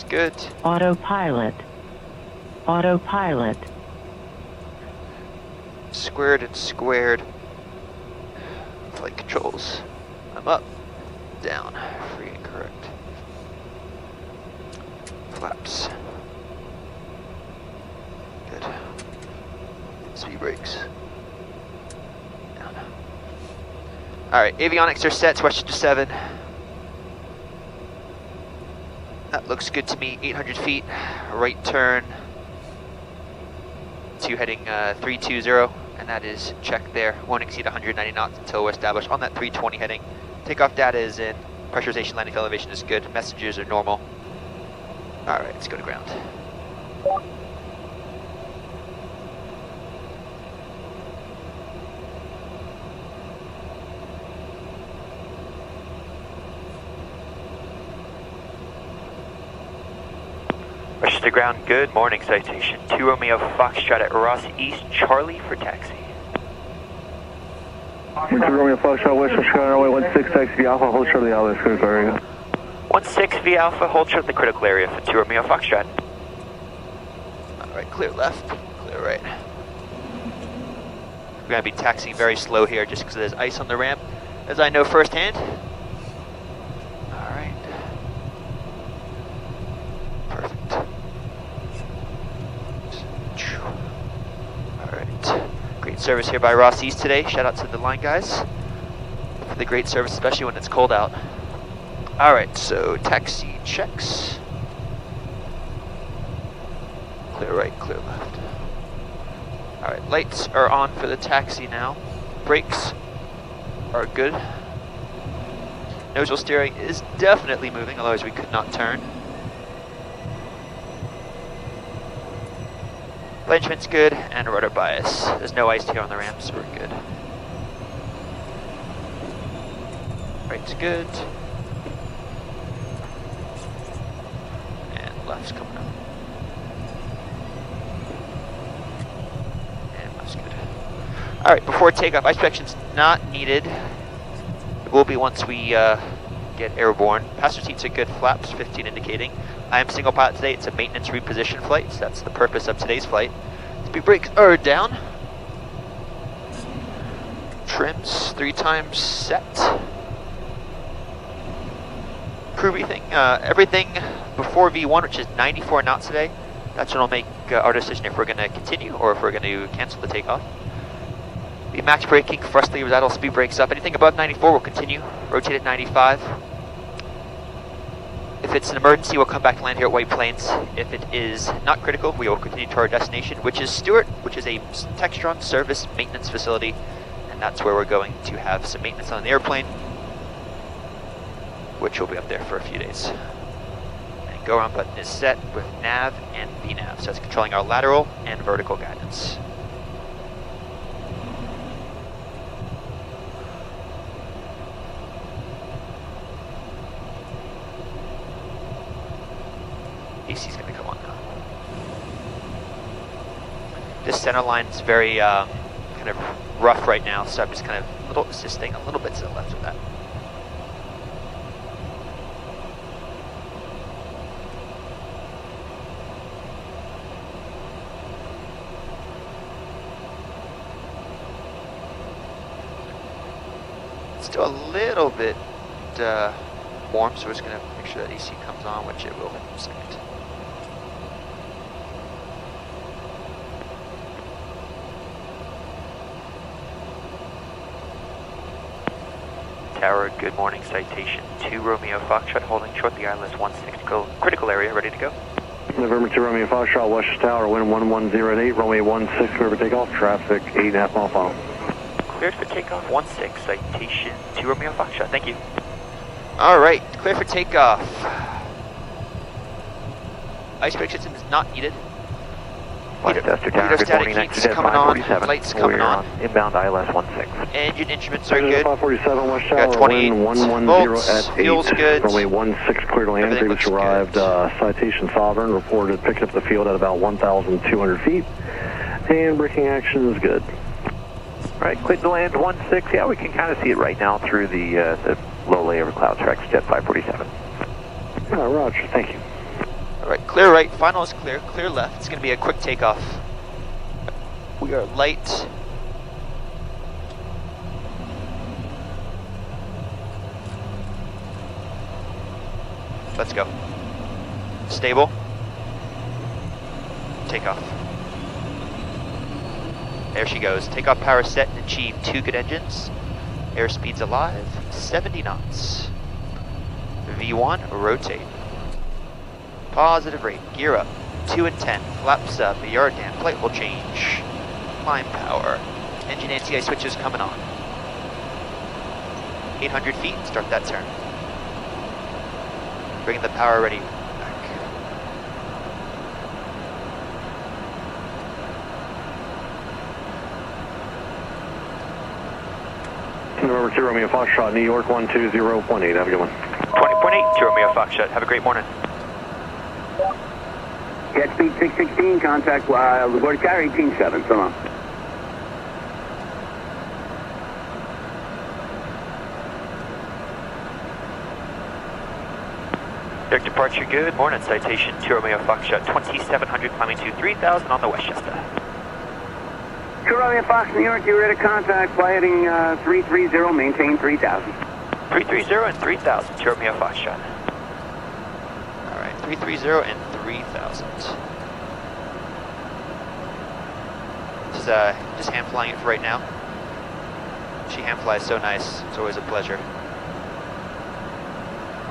good. Autopilot. Autopilot. Squared and squared. Flight controls. I'm up, down, free and correct. Flaps. Good. Speed brakes. Down. Alright, avionics are set, switch to 7. That looks good to me, 800 feet, right turn to heading 320, and that is checked there. Won't exceed 190 knots until we're established on that 320 heading. Takeoff data is in, pressurization, landing elevation is good, messages are normal. Alright, let's go to ground. Rush to ground, good morning, citation 2 Romeo Foxtrot at Ross East, Charlie for taxi. 2 Romeo Foxtrot, West Chicago, runway 16, taxi via Alpha, hold short of the Alice critical area. 16 via Alpha, hold short of the critical area for 2 Romeo Foxtrot. Alright, clear left, clear right. We're going to be taxiing very slow here just because there's ice on the ramp, as I know firsthand. Alright. Perfect. Alright. Great service here by Ross East today. Shout out to the line guys for the great service, especially when it's cold out. Alright, so taxi checks. Clear right, clear left. Alright, lights are on for the taxi now. Brakes are good. Nose wheel steering is definitely moving, otherwise we could not turn. Arrangement's good, and rudder bias. There's no ice here on the ramp, so we're good. Right's good. And left's coming up. And left's good. Alright, before takeoff, ice protection's not needed. It will be once we get airborne. Passenger seats are good, flaps 15 indicating. I am single pilot today, it's a maintenance reposition flight, so that's the purpose of today's flight. Speed brakes are down. Trims 3 times set. Crew briefing, everything before V1, which is 94 knots today. That's when we'll make our decision if we're going to continue or if we're going to cancel the takeoff. Be max braking, thrust levers idle, speed brakes up. Anything above 94 will continue. Rotate at 95. If it's an emergency, we'll come back to land here at White Plains. If it is not critical, we will continue to our destination, which is Stewart, which is a Textron service maintenance facility, and that's where we're going to have some maintenance on the airplane, which will be up there for a few days. And go around button is set with nav and VNAV, so that's controlling our lateral and vertical guidance. AC's going to come on now. This center line is very kind of rough right now, so I'm just kind of assisting a little bit to the left of that. It's still a little bit warm, so we're just going to make sure that AC comes on, which it will in a second. Tower, good morning, citation 2 Romeo Foxtrot, holding short the ILS 16 critical area, ready to go. November 2 Romeo Foxtrot, West Tower, wind 1108, Romeo 16, clear for takeoff, traffic 8.5 mile final. Cleared for takeoff, 16, citation 2 Romeo Foxtrot, thank you. Alright, clear for takeoff. Ice brake system is not needed. Hydrostatic heat's coming on, lights coming on. Inbound ILS 16. Engine instruments are good. 547 West Tower, Got 28 wind 110 volts, at 8. fuel's good. Runway 16 clear to land. Everything Previous looks arrived, good. Citation Sovereign, reported picked up the field at about 1,200 feet. And braking action is good. All right, cleared to land 16. Yeah, we can kind of see it right now through the low layer of cloud tracks, Jet 547. Roger, thank you. Clear right, final is clear, clear left. It's going to be a quick takeoff. We are light. Let's go. Stable. Takeoff. There she goes. Takeoff power set and achieve 2 good engines. Airspeed's alive, 70 knots. V1, rotate. Positive rate, gear up. 2 and 10, flaps up, a yard down, flight will change. Climb power. Engine anti-ice switches coming on. 800 feet, start that turn. Bringing the power ready back. November 2 Romeo Foxtrot, New York 12018. Have a good one. 20.8 to Romeo Foxtrot. Have a great morning. Jet speed 616, contact LaGuardia Tower 187, so long. Direct departure, good morning. Citation 2 Romeo Foxtrot, 2700 climbing to 3000 on the Westchester. 2 Romeo Fox, New York, you're ready to contact, fly heading 330, maintain 3000. 330 and 3000, 2 Romeo Foxtrot. Alright, 330 and 3000. Just hand flying it for right now. She hand flies so nice, it's always a pleasure.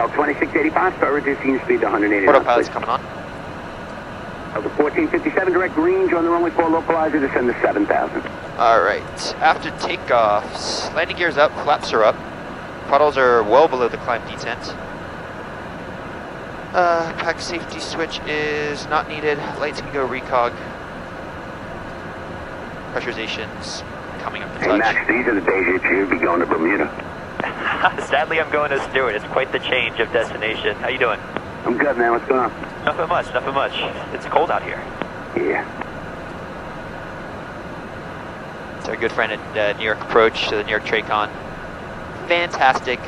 Of 2685, start reducing speed to 180 knots. Autopilot's coming on. Of the 1457, direct green, join the runway 4 localizer, descend to 7000. Alright, after takeoffs, landing gears up, flaps are up. Puddles are well below the climb detent. Pack safety switch is not needed. Lights can go recog. Pressurization's coming up to Hey touch. Max, these are the days that you'd be going to Bermuda. Sadly, I'm going to Stewart. It's quite the change of destination. How you doing? I'm good, man. What's going on? Nothing much, nothing much. It's cold out here. Yeah. It's our good friend at New York Approach, so the New York Tracon. Fantastic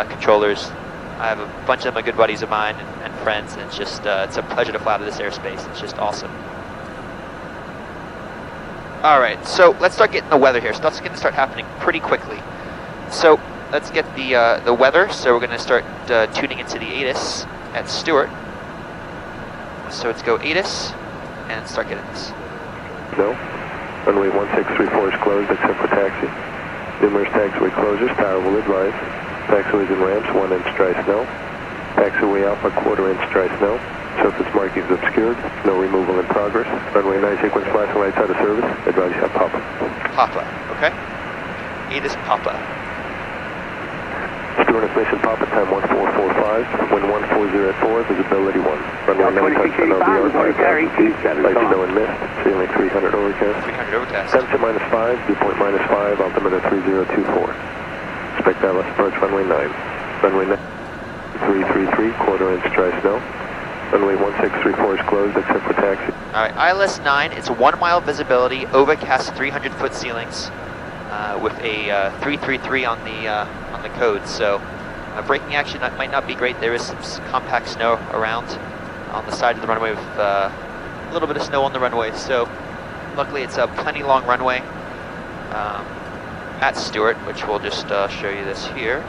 controllers. I have a bunch of them, good buddies of mine and friends, and it's just it's a pleasure to fly out of this airspace. It's just awesome. All right, so let's start getting the weather here. Stuff's going to start happening pretty quickly. So let's get the weather. So we're going to start tuning into the ATIS at Stewart. So let's go ATIS and start getting this. No. Runway 1634 is closed except for taxi. Numerous taxiway closures. Tower will advise. Taxiways and ramps 1 inch dry snow. Taxiway Alpha 1/4 inch dry snow. Surface markings obscured. No removal in progress. Runway 9 sequence flashing lights out of service. Advise you have Papa. Papa, okay? ATIS Papa. Stewart ignition Papa, time 1445, wind 140 at 4, visibility 1. Runway 9 touchdown LVR, 5,000 lights snow and mist, ceiling 300 overcast. 300 overcast. Temperature -5, dew point -5, altimeter 3024. Expect ILS approach runway 9. Runway 9, 333, 1/4 inch dry snow. Runway 1634 is closed except for taxi. All right, ILS 9, it's 1 mile visibility, overcast 300-foot ceilings, with a 333 on the code. So braking action might not be great. There is some compact snow around on the side of the runway with a little bit of snow on the runway. So luckily it's a plenty long runway at Stewart, which we'll just show you this here.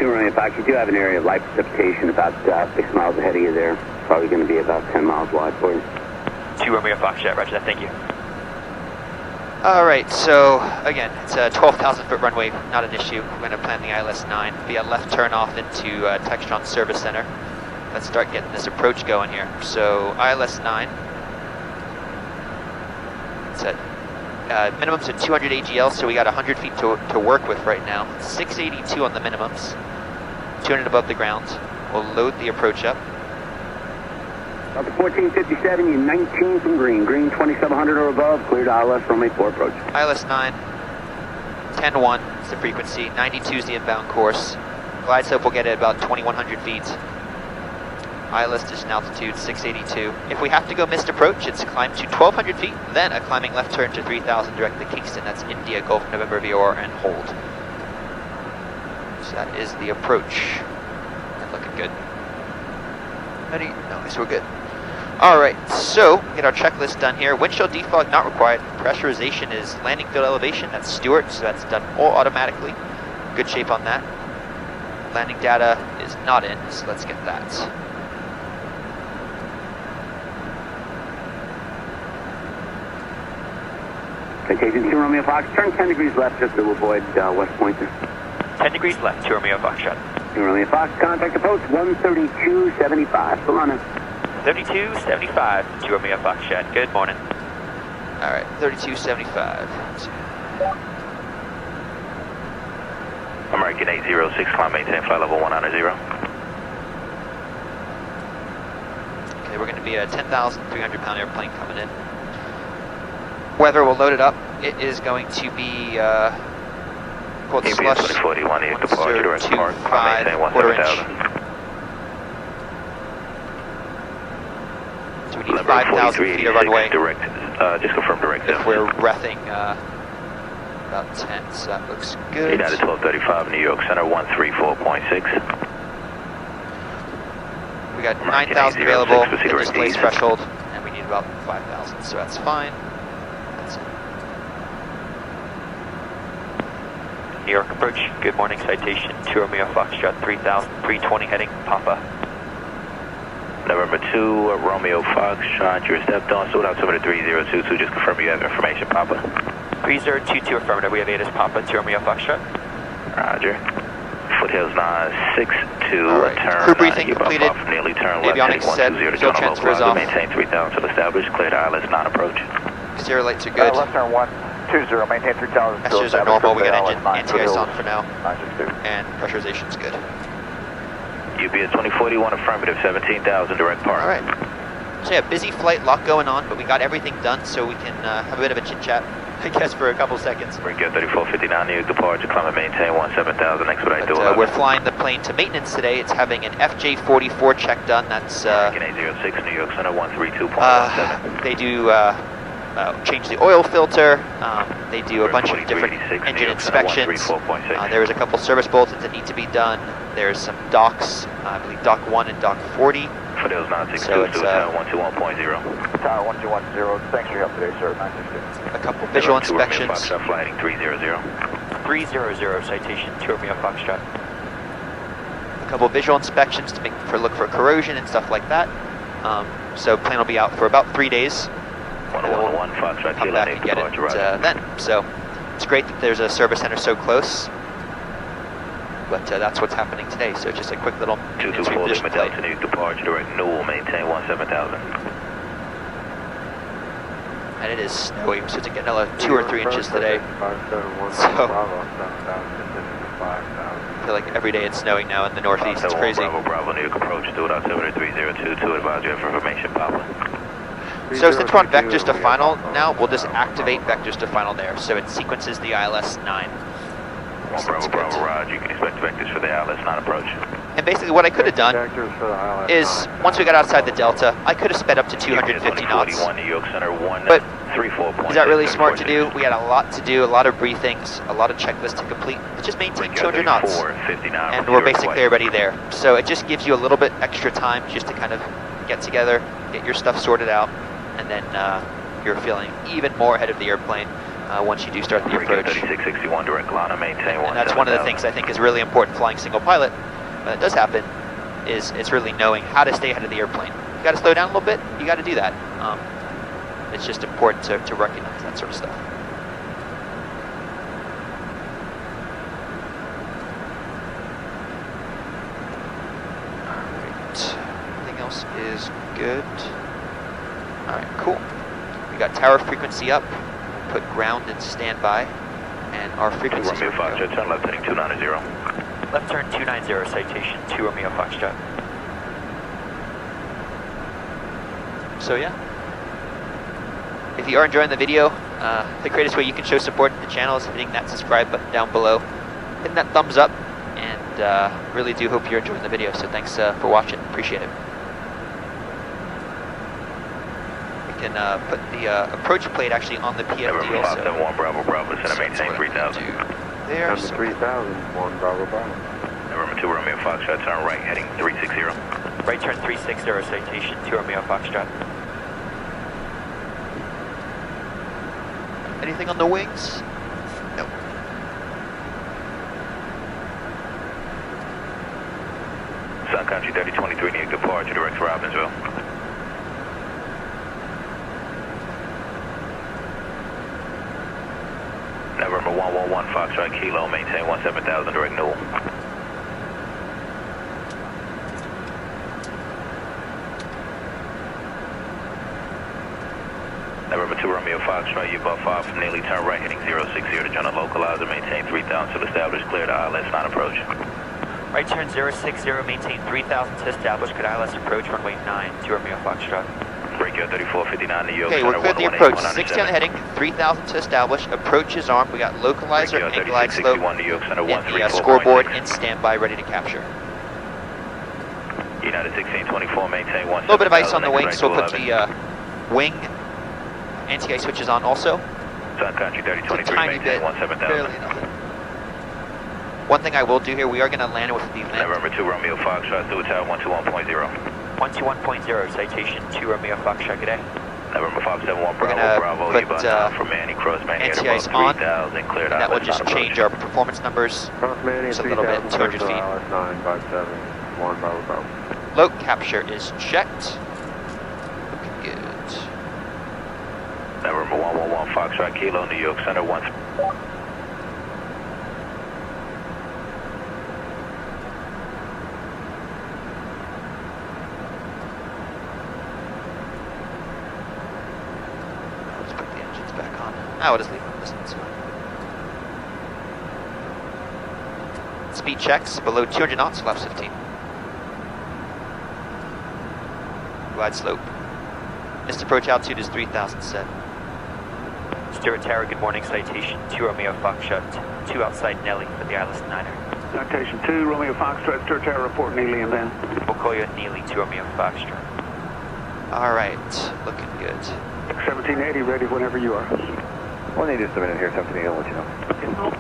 In fact, you do have an area of light precipitation about 6 miles ahead of you there. Probably going to be about 10 miles wide for you. 2 Romeo Foxtrot, roger that, thank you. All right, so again, it's a 12,000-foot runway, not an issue. We're going to plan the ILS 9 via left turn off into Textron Service Center. Let's start getting this approach going here. So ILS 9, it's at minimums at 200 AGL, so we got 100 feet to work with right now. 682 on the minimums, 200 above the ground. We'll load the approach up. Up to 1457, you 19 from green. Green 2700 or above, cleared ILS runway 4 approach. ILS 9, 10-1 is the frequency, 92 is the inbound course. Glide slope will get at about 2100 feet. ILS distant altitude 682. If we have to go missed approach, it's climb to 1200 feet, then a climbing left turn to 3000 direct to Kingston. That's India Golf November VOR and hold. So that is the approach. And Ready? No, so we're good. All right, so get our checklist done here. Windshield defog not required. Pressurization is landing field elevation. That's Stewart, so that's done all automatically. Good shape on that. Landing data is not in, so let's get that. Citation 2 Romeo Fox, turn 10 degrees left just to avoid West Pointer. 10 degrees left, 2 Romeo Foxtrot. 2 Romeo Fox, contact approach 132.75. Still on it. 3275, 2 Romeo Foxtrot. Good morning. All right, 3275. American 806, climb maintain flight level 190. Okay, we're going to be a 10,300 pound airplane coming in. Weather will load it up. It is going to be cold slush. 2041, departure direct park, 5 maintain quarter inch. 17,000. So we need 5,000 feet of runway. Direct, just confirm direct. If we're rething about 10, so that looks good. United 1235, New York Center 134.6. We got 9,000 available in this place threshold, and we need about 5,000, so that's fine. That's it. New York approach, good morning, citation 2 Romeo Foxtrot 3000, 320 heading Papa. November 2, Romeo Foxtrot, you're stepped on, so without 3022, just confirm you have information, Papa. 3022 affirmative, we have ATIS Papa 2 Romeo Foxtrot. Roger. Foothills 962, All right. turn. Crew briefing you bump completed. off nearly turn left, Avionics set, 120 fuel to transfer is off. Maintain 3000 established, clear to ILS non-approach. Exterior lights are good. Left turn 120, maintain 3000. Messages are normal. We got engine anti-ice on for now. 962. And pressurization's good. UBS 2041 affirmative, 17,000 direct park. All right. So yeah, busy flight, lot going on, but we got everything done so we can have a bit of a chit chat, I guess, for a couple seconds. Ringo 3459, New York departure, climb and maintain 17,000, expedite to We're flying the plane to maintenance today. It's having an FJ44 check done. That's American 806, New York Center 132.17. they do change the oil filter. They do a bunch of different engine inspections. There is a couple service bulletins that need to be done. There's some docks, I believe Dock 1 and Dock 40. Foothills 962, So it's, Tower 121.0. Tower 1210, thanks for your help today, sir. 962. A couple visual inspections. Foxtrot flighting 300. 300, citation 2 Romeo Foxtrot. A couple visual inspections to look for corrosion and stuff like that. So plane will be out for about 3 days. 111 Foxtrot, Come back and get it then. So it's great that there's a service center so close. But that's what's happening today. So just a quick little 224 Lima Delta, New York departure, direct Newell, maintain 17,000. And it is snowing, so to get another 2 or 3 inches today. So I feel like every day it's snowing now in the Northeast. It's crazy. Bravo, New York approach, 2.7302, to advise you have information, Papa. So since we're on vectors to final now, we'll just activate vectors to final there. So it sequences the ILS 9. Bravo, Raj, you can expect vectors for the ILS 9 approach. And basically what I could have done is, once we got outside the Delta, I could have sped up to 250 knots. New York Center, But 134. is that really smart to do? We had a lot to do, a lot of briefings, a lot of checklists to complete. But just maintain 200 knots. And we're basically already there. So it just gives you a little bit extra time just to kind of get together, get your stuff sorted out, and then you're feeling even more ahead of the airplane once you do start the approach. 3661 direct Lana, maintain 1. And that's one of the things I think is really important flying single pilot. When it does happen, is it's really knowing how to stay ahead of the airplane. You got to slow down a little bit. You got to do that. It's just important to recognize that sort of stuff. All right. Everything else is good. All right, cool. We got tower frequency up. Put ground in standby, and our frequency. Romeo Foxtrot, turn left heading 290. Left turn 290, citation 2 Romeo Foxtrot. So yeah, if you are enjoying the video, the greatest way you can show support to the channel is hitting that subscribe button down below, hitting that thumbs up, and really do hope you're enjoying the video. So thanks for watching, appreciate it. We can put the approach plate actually on the PFD also. 571 Bravo, Bravo, center maintain 3000. There, so 3000, 1 Bravo, Bravo. November 2 Romeo Foxtrot, turn right heading 360. Right turn 360, citation 2 Romeo Foxtrot. Anything on the wings? No. Sun Country 3023, need departure direct to Robbinsville. November 111 Foxtrot Kilo, maintain 17,000 direct Newell. November 2 Romeo Foxtrot, you above 5 from Neely, turn right heading 060 to General Localizer, maintain 3,000 till established, clear to ILS, not approach. Right turn 060, maintain 3,000 to establish, could ILS approach runway 9 to Romeo Foxtrot. Break your 3459 New York. Okay, we're clear the approach. 60 on the heading, 3,000 to establish. Approach is armed. We got localizer and glide slope. New York Center, And the scoreboard in standby, ready to capture. United 1624, maintain 1. A little bit of ice on the wing, so we'll put the wing anti-ice switches on also. Sun Country 3023, Tiny maintain bit, 17,000. barely enough. One thing I will do here, we are going to land with the land. November 2 Romeo Foxtrot, through tower 121.0. 121.0, citation 2 Romeo Foxtrot, good day. November 571 We're Bravo, gonna Bravo, put, Eva, now for Manny, cross Manny, at anti-ice above on, 3,000, cleared and that will ILS, just not approach. change our performance numbers just a little bit, 200 feet. 957, Bravo, Bravo. Loc capture is checked. Looking good. November 111 Foxtrot Kilo, New York Center, 1. Let's put the engines back on. I'll just leave them. This one's fine. Speed checks below 200 knots, flaps 15. Glide slope. Missed approach altitude is 3,000 set. Stuart Tower, good morning, citation 2 Romeo Foxtrot, 2 outside Nelly for the ILS 9er. Citation 2, Romeo Foxtrot, Stuart Tower, report Neely and then. We'll call you at Neely 2 Romeo Foxtrot. Alright, looking good. 1780, ready whenever you are. We'll need just a minute here, 1780, I'll let you know.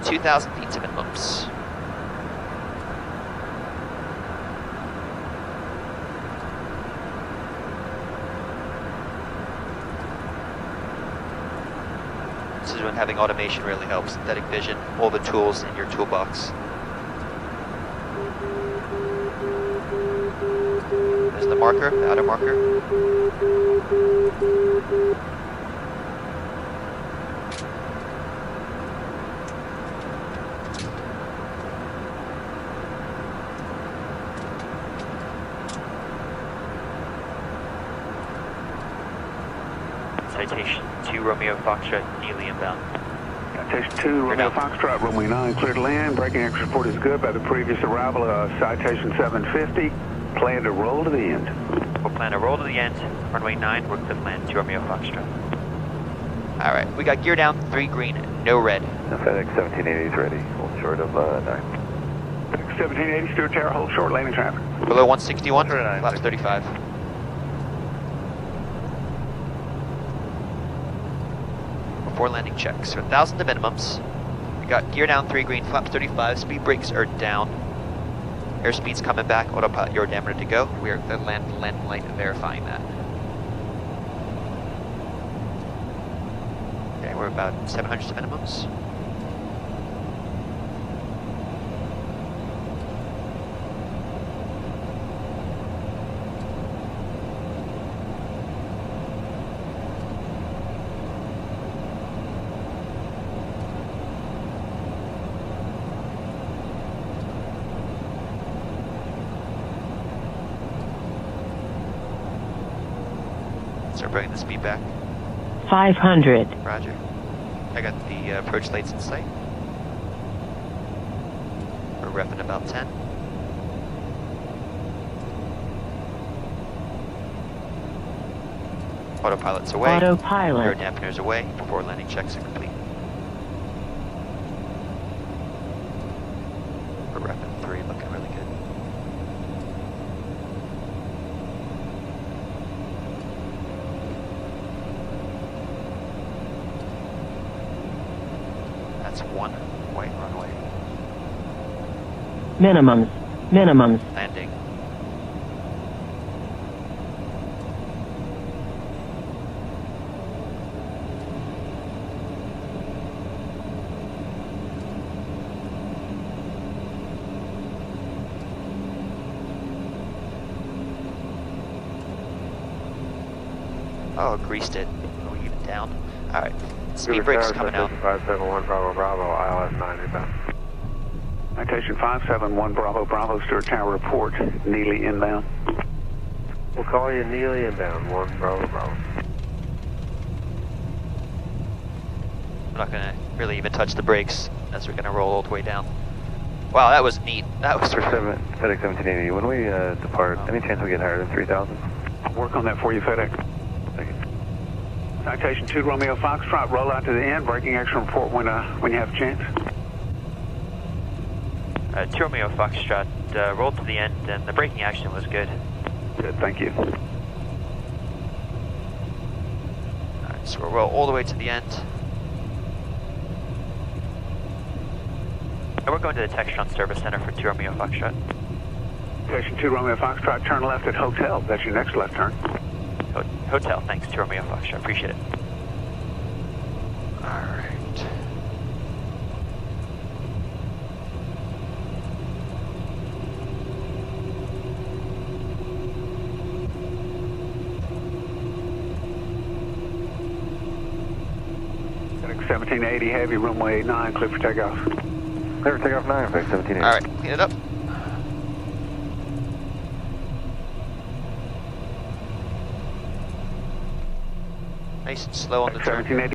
2,000 feet to minimums. This is when having automation really helps. Synthetic vision, all the tools in your toolbox. There's the marker, the outer marker. Citation 2 Romeo Foxtrot, Neely inbound. Citation 2, Romeo Foxtrot, runway 9, clear to land. Braking access report is good by the previous arrival. Citation 750, plan to roll to the end. We'll plan to roll to the end, runway 9, we're clear to land 2 Romeo Foxtrot. Alright, we got gear down, 3 green, no red. FedEx 1780 is ready, hold short of 9. 1780, Stuart Tower, hold short, landing traffic. Below 161, flaps 35. Before landing checks. So 1,000 to minimums. We got gear down, 3 green, flaps 35, speed brakes are down. Airspeed's coming back, autopilot your diameter to go. We are the land light verifying that. Okay, we're about 700 to minimums. Start bringing the speed back. 500. Roger. I got the approach lights in sight. We're repping about 10. Autopilot's away. Air Autopilot. dampeners away before landing checks are complete. We're repping 3, looking really good. That's 1 white runway. Minimums. Minimums. Landing. Oh, greased it. Oh, even down. Alright. Speed brakes coming out. 571 Bravo Bravo, ILS 9 inbound. Citation 571 Bravo Bravo, Stewart Tower report, Neely inbound. We'll call you Neely inbound, 1 Bravo Bravo. I'm not gonna really even touch the brakes as we're gonna roll all the way down. Wow, that was neat. That was FedEx 1780, when we depart, any chance we get higher than 3,000? I'll work on that for you, FedEx. Thank you. Citation 2 Romeo Foxtrot, roll out to the end, braking action report when you have a chance. 2 Romeo Foxtrot, rolled to the end and the braking action was good. Good, thank you. Alright, so we'll roll all the way to the end. And we're going to the Textron Service Center for 2 Romeo Foxtrot. Citation 2 Romeo Foxtrot, turn left at Hotel. That's your next left turn. Hotel, thanks, 2 Romeo Foxtrot, appreciate it. Alright. FedEx 1780 Heavy, runway 89, clear for takeoff. Clear for takeoff 9, FedEx 1780. Alright, clean it up. Nice and slow on the turn. 1780.